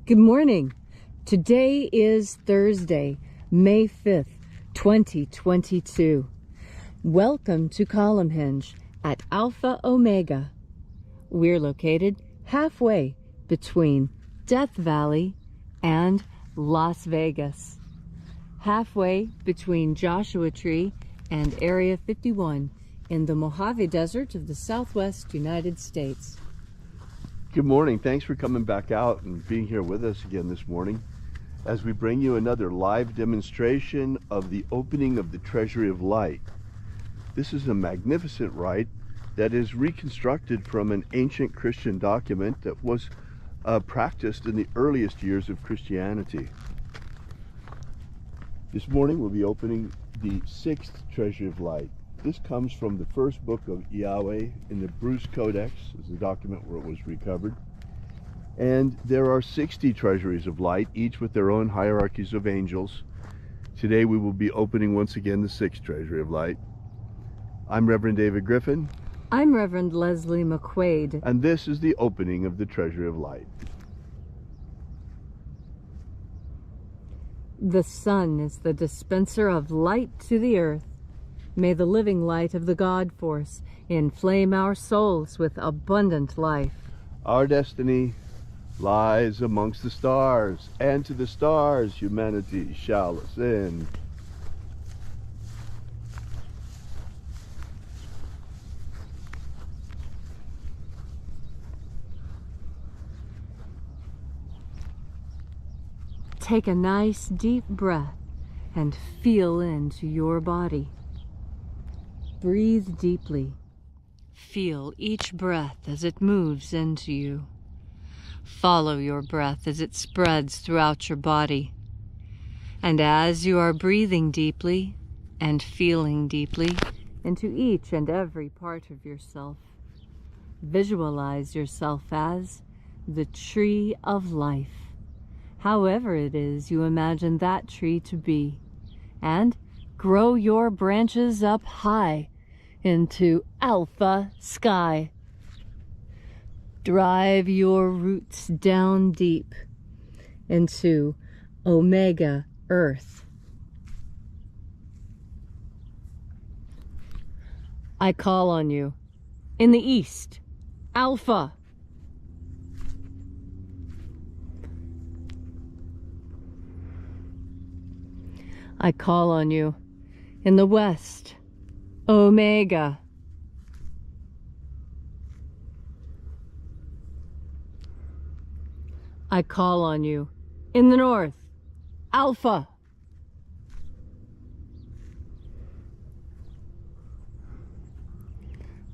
Good morning. Today is Thursday, May 5th, 2022. Welcome to Columnhenge at Alpha Ωmega. We're located halfway between Death Valley and Las Vegas. Halfway between Joshua Tree and Area 51 in the Mojave Desert of the Southwest United States. Good morning. Thanks for coming back out and being here with us again this morning as we bring you another live demonstration of the opening of the Treasury of Light. This is a magnificent rite that is reconstructed from an ancient Christian document that was practiced in the earliest years of Christianity. This morning we'll be opening the 6th Treasury of Light. This comes from the first book of Yahweh in the Bruce Codex, is the document where it was recovered. And there are 60 treasuries of light, each with their own hierarchies of angels. Today we will be opening once again the 6th Treasury of Light. I'm Reverend David Griffin. I'm Reverend Leslie McQuade. And this is the opening of the Treasury of Light. The sun is the dispenser of light to the earth. May the living light of the God force inflame our souls with abundant life. Our destiny lies amongst the stars, and to the stars humanity shall ascend. Take a nice deep breath and feel into your body. Breathe deeply. Feel each breath as it moves into you. Follow your breath as it spreads throughout your body. And as you are breathing deeply and feeling deeply into each and every part of yourself, visualize yourself as the tree of life, however it is you imagine that tree to be, and grow your branches up high into alpha sky. Drive your roots down deep into omega earth. I call on you in the east, alpha. I call on you in the west, Omega. I call on you in the north, Alpha.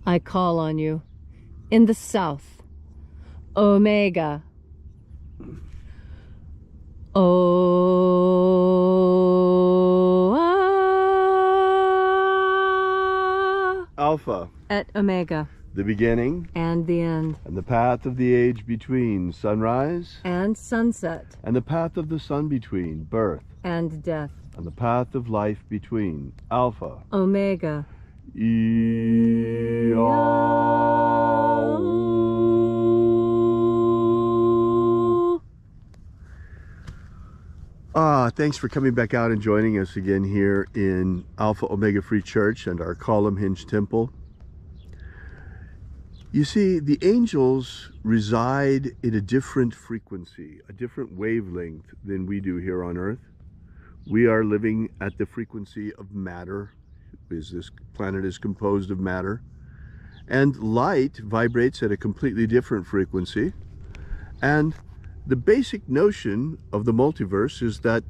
I call on you in the south, Omega. Alpha. Et Omega. The beginning. And the end. And the path of the age between sunrise. And sunset. And the path of the sun between birth. And death. And the path of life between. Alpha. Omega. Thanks for coming back out and joining us again here in Alpha Ωmega Free Church and our Columnhenge Temple. You see, the angels reside in a different frequency, a different wavelength than we do here on earth. We are living at the frequency of matter, as this planet is composed of matter. And light vibrates at a completely different frequency. And the basic notion of the multiverse is that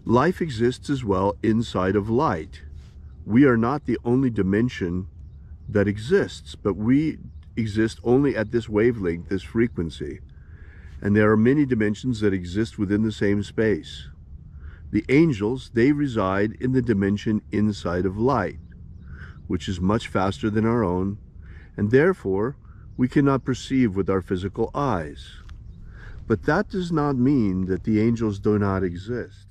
life exists as well inside of light. We are not the only dimension that exists, but we exist only at this wavelength, this frequency. And there are many dimensions that exist within the same space. The angels, they reside in the dimension inside of light, which is much faster than our own, and therefore we cannot perceive with our physical eyes. But that does not mean that the angels do not exist,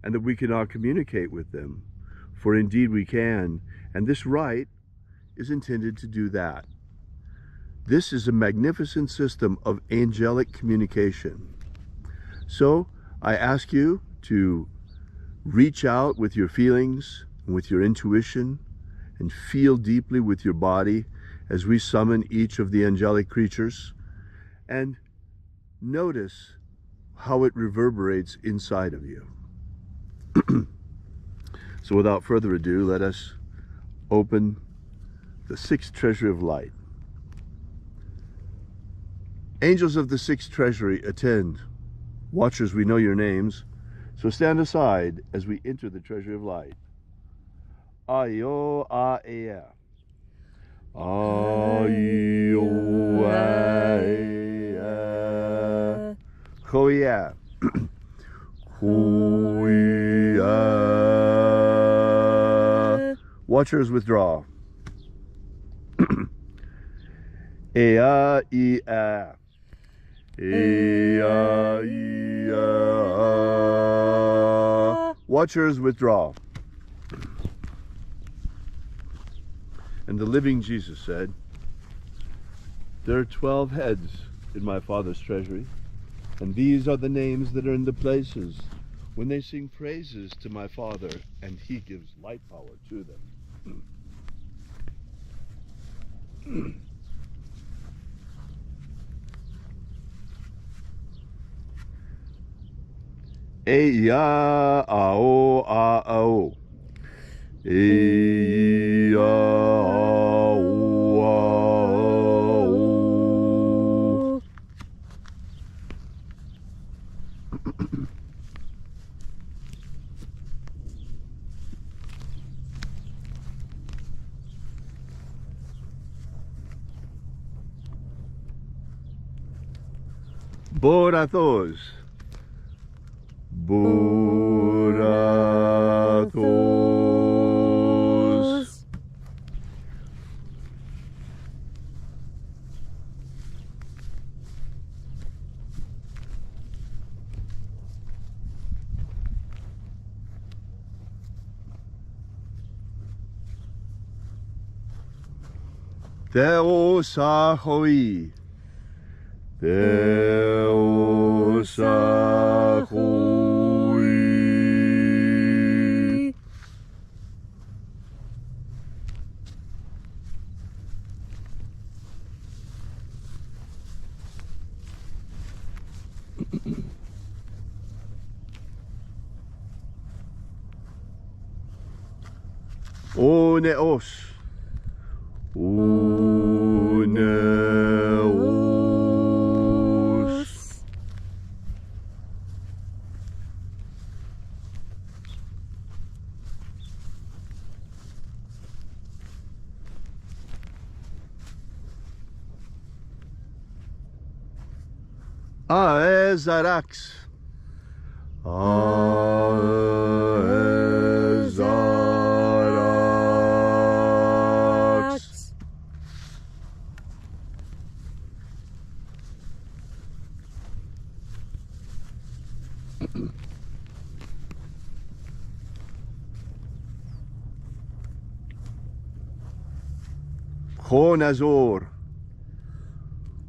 and that we cannot communicate with them, for indeed we can, and this rite is intended to do that. This is a magnificent system of angelic communication. So I ask you to reach out with your feelings and with your intuition and feel deeply with your body as we summon each of the angelic creatures, and notice how it reverberates inside of you. So without further ado, let us open the sixth treasury of light. Angels of the sixth treasury, attend. Watchers, we know your names, so stand aside as we enter the treasury of light. Ayo a-ea. Ayo a-ea. Koya. Koya. Watchers, withdraw. Ea, ea. Ea, ea. Watchers, withdraw. And the living Jesus said, there are 12 heads in my Father's treasury, and these are the names that are in the places when they sing praises to my Father, and he gives light power to them. Eya ao a ao. Eya ao a ao. Borathos. Borathos. Theos ahoi. Theos ahoi. Oneos. Oneos. Aezarax. Aezarax. Chonazor.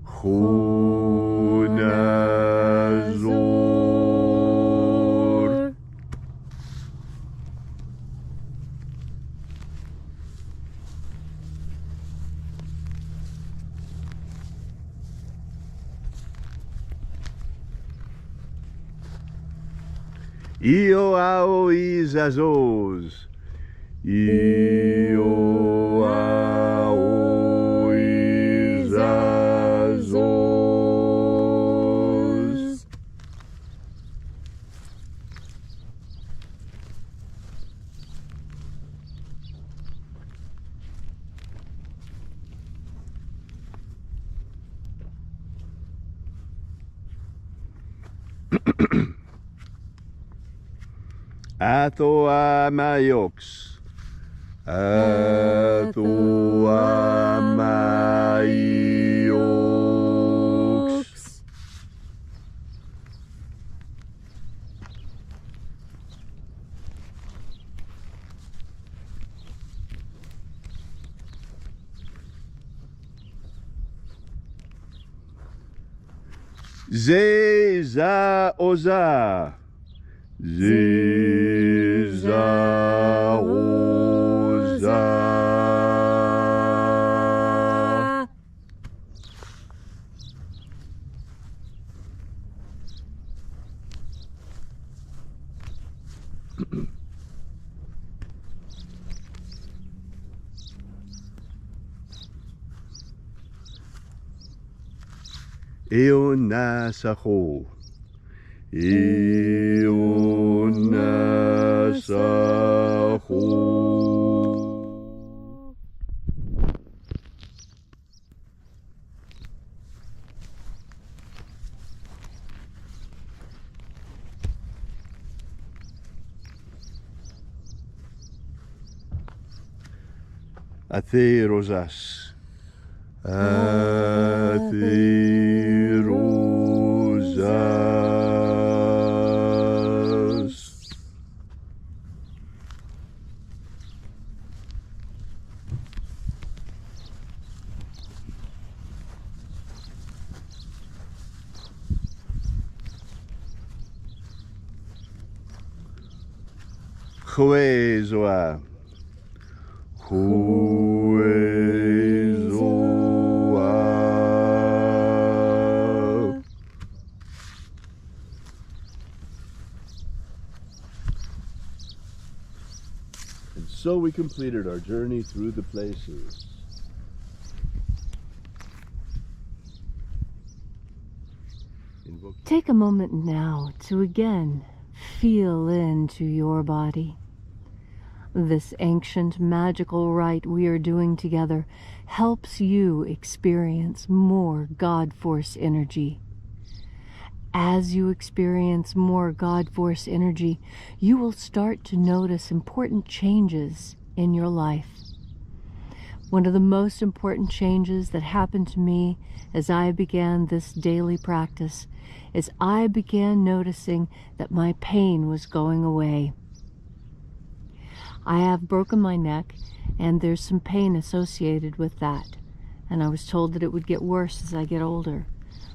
Chonazor. Io ao izazos. Io ao izazos. Alpha Ωmega. Alpha Ωmega. Zeza Oza. Zeza Oza. Eona Saho. Eona Saho. Athe Rosas. Athe Rosas. Huezoa. Huezoa. And so we completed our journey through the places. Take a moment now to again feel into your body. This ancient magical rite we are doing together helps you experience more God Force energy. As you experience more God Force energy, you will start to notice important changes in your life. One of the most important changes that happened to me as I began this daily practice is I began noticing that my pain was going away. I have broken my neck, and there's some pain associated with that. And I was told that it would get worse as I get older.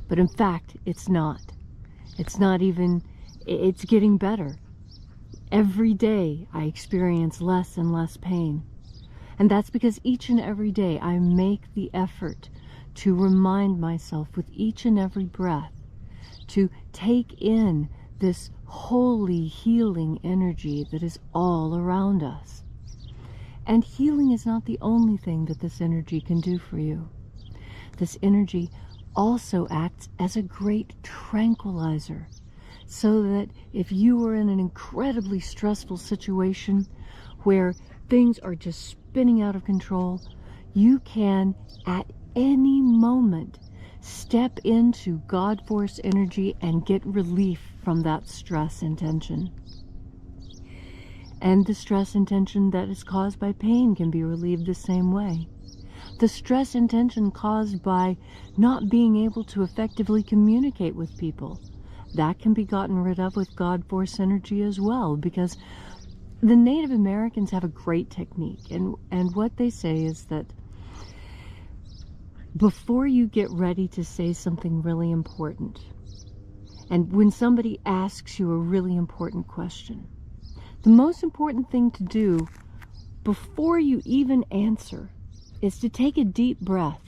But in fact, it's not. It's not even, it's getting better. Every day I experience less and less pain. And that's because each and every day I make the effort to remind myself with each and every breath to take in this holy healing energy that is all around us. And healing is not the only thing that this energy can do for you. This energy also acts as a great tranquilizer, so that if you are in an incredibly stressful situation where things are just spinning out of control, you can at any moment step into God Force energy and get relief from that stress and tension. And the stress and tension that is caused by pain can be relieved the same way. The stress and tension caused by not being able to effectively communicate with people, that can be gotten rid of with God Force energy as well, because the Native Americans have a great technique, and what they say is that before you get ready to say something really important, and when somebody asks you a really important question, the most important thing to do before you even answer is to take a deep breath,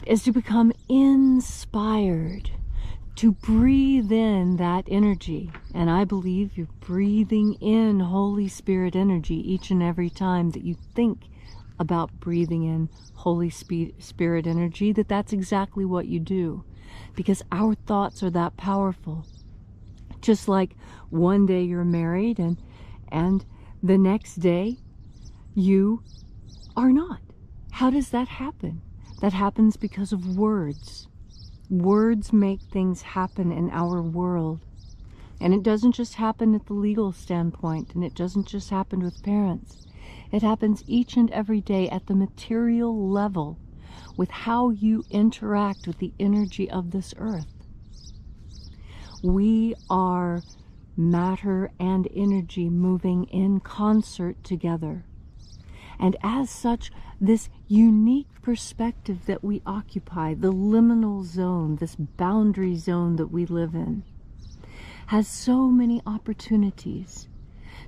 is to become inspired, to breathe in that energy. And I believe you're breathing in Holy Spirit energy each and every time that you think about breathing in Holy Spirit energy, that's exactly what you do, because our thoughts are that powerful. Just like one day you're married and the next day you are not. How does that happen? That happens because of words. Words make things happen in our world. And it doesn't just happen at the legal standpoint, and it doesn't just happen with parents. It happens each and every day at the material level with how you interact with the energy of this earth. We are matter and energy moving in concert together. And as such, this unique perspective that we occupy, the liminal zone, this boundary zone that we live in, has so many opportunities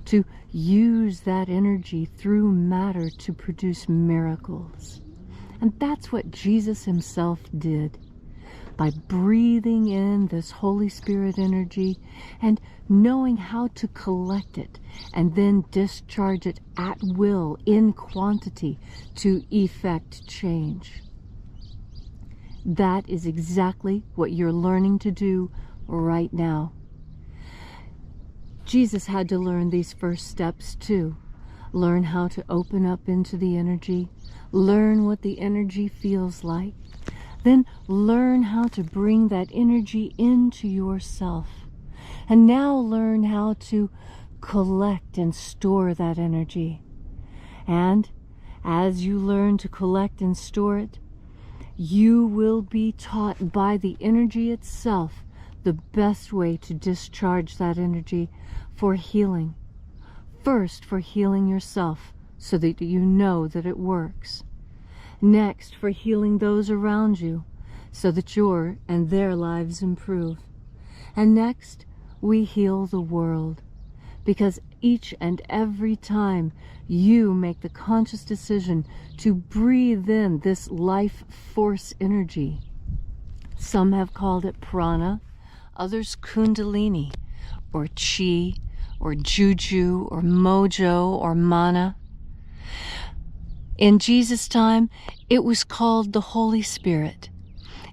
to use that energy through matter to produce miracles. And that's what Jesus himself did. By breathing in this Holy Spirit energy and knowing how to collect it and then discharge it at will in quantity to effect change. That is exactly what you're learning to do right now. Jesus had to learn these first steps too. Learn how to open up into the energy, learn what the energy feels like, then learn how to bring that energy into yourself. And now learn how to collect and store that energy. And as you learn to collect and store it, you will be taught by the energy itself the best way to discharge that energy for healing. First, for healing yourself so that you know that it works. Next, for healing those around you so that your and their lives improve. And next, we heal the world, because each and every time you make the conscious decision to breathe in this life force energy. Some have called it prana, others kundalini, or chi, or juju, or mojo, or mana. In Jesus' time, it was called the Holy Spirit.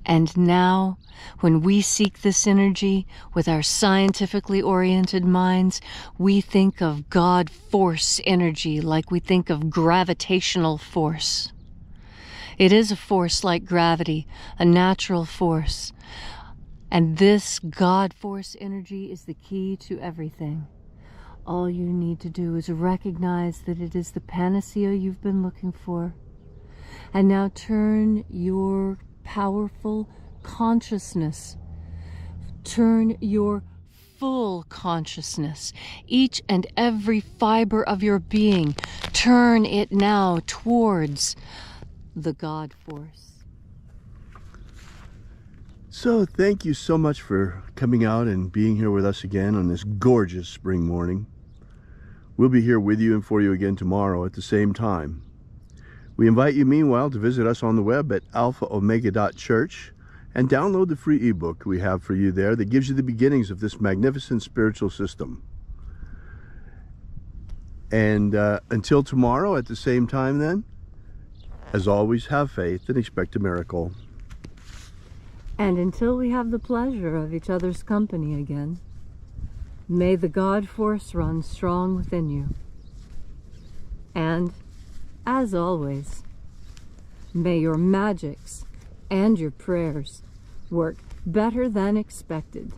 And now, when we seek this energy with our scientifically oriented minds, we think of God force energy like we think of gravitational force. It is a force like gravity, a natural force. And this God force energy is the key to everything. All you need to do is recognize that it is the panacea you've been looking for. And now turn your powerful consciousness, turn your full consciousness, each and every fiber of your being, turn it now towards the God force. So thank you so much for coming out and being here with us again on this gorgeous spring morning. We'll be here with you and for you again tomorrow at the same time. We invite you meanwhile to visit us on the web at alphaomega.church and download the free ebook we have for you there that gives you the beginnings of this magnificent spiritual system. And until tomorrow at the same time then, as always, have faith and expect a miracle. And until we have the pleasure of each other's company again, may the God force run strong within you. And, as always, may your magics and your prayers work better than expected.